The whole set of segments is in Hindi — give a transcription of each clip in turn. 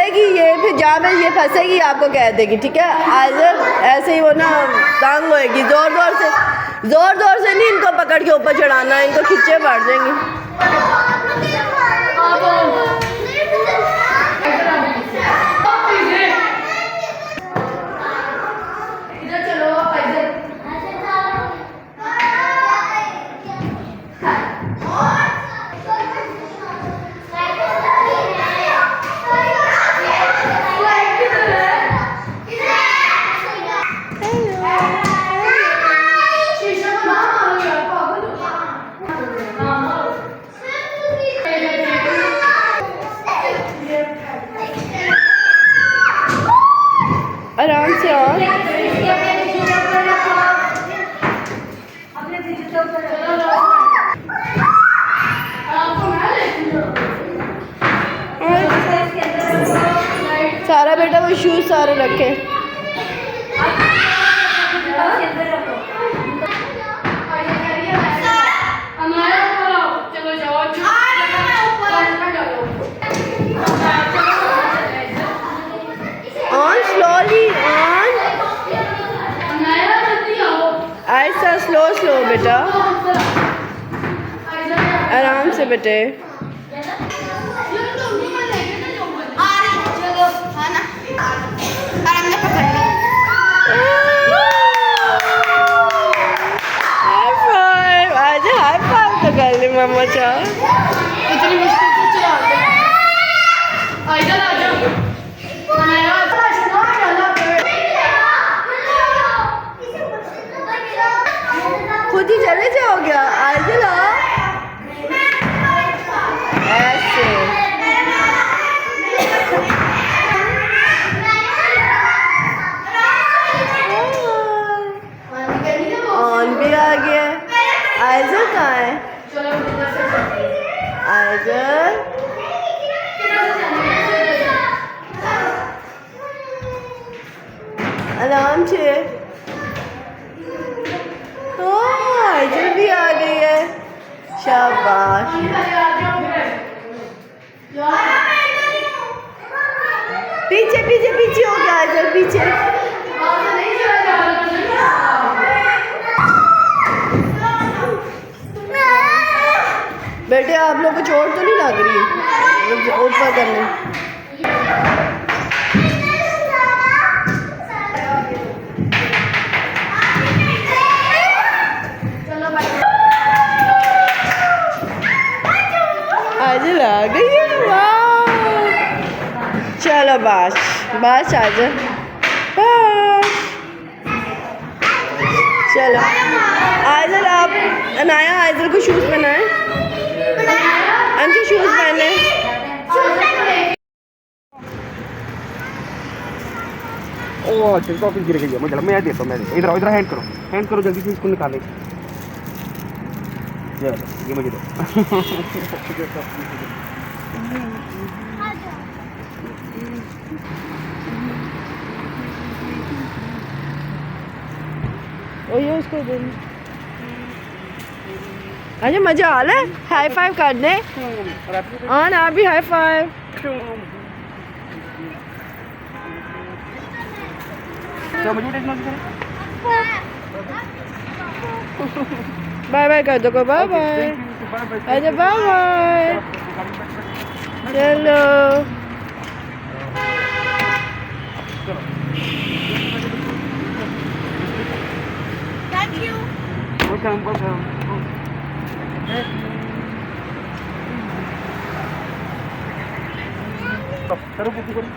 चलेगी ये, फिर जहाँ पे ये फंसेगी आपको कह देगी, ठीक है। आइजल ऐसे ही वो ना टांग होएगी, ज़ोर ज़ोर से नहीं इनको पकड़ के ऊपर चढ़ाना, इनको खींचे पड़ जाएंगी। आराम से और सारा बेटा वो शूज सारे रखे। ऑन स्लोली ऑन, ऐसा स्लो बेटा, आराम से बेटे। हाई फाइव तो कर ली मम्मा चाह, इतनी मुश्किल से चलाते हैं। खुद ही चले जाओगे आइजल, ऐसे ऑन भी आ गया। आइजल कहाँ है? आइजल आराम से, आइजल भी आ गई है, शाबाश। पीछे पीछे पीछे हो गया आइजल, पीछे। बेटे आप लोग को चोट तो नहीं लग रही ऊपर करने? आइजल आ गई है, वाह। चलो बस आइजल, बस चलो। आइजल आप अनाया आइजल को शूज़ पहनाए, अंशु शूज़ पहने। ओह चिल्का ऑफिस गिर गई है, मुझे मैं देता हूँ, इधर हैंड करो जल्दी से, इसको निकाले। ये मुझे दो। ओ ये उसको दे। अच्छा मजा आ रहा है, हाई फाइव कर दे। हाँ ना भी हाई फाइव। बाय बाय कर दो को, बाय बाय। अच्छा बाय बाय, चलो। Thank you. Welcome. करो बुद्धि करो।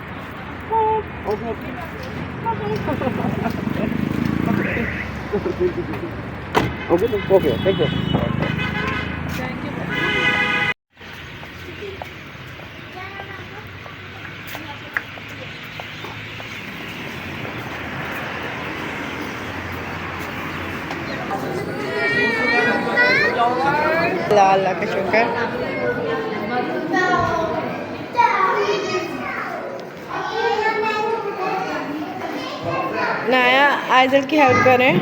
Okay thank you. अल्लाह का शुक्र। नाया आइजल की हेल्प करें।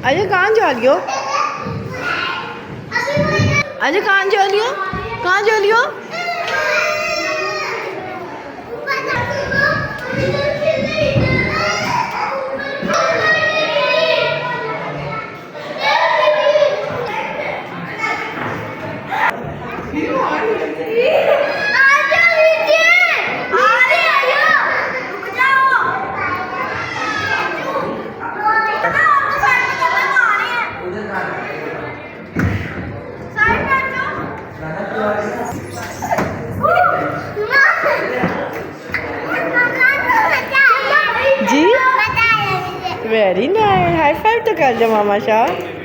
अजय कहाँ जा रही हो? अजय कहाँ जा रही हो? कहाँ जा रही हो? जी वेरी नाइस, हाई फाइव तो कर दो मामा शाह।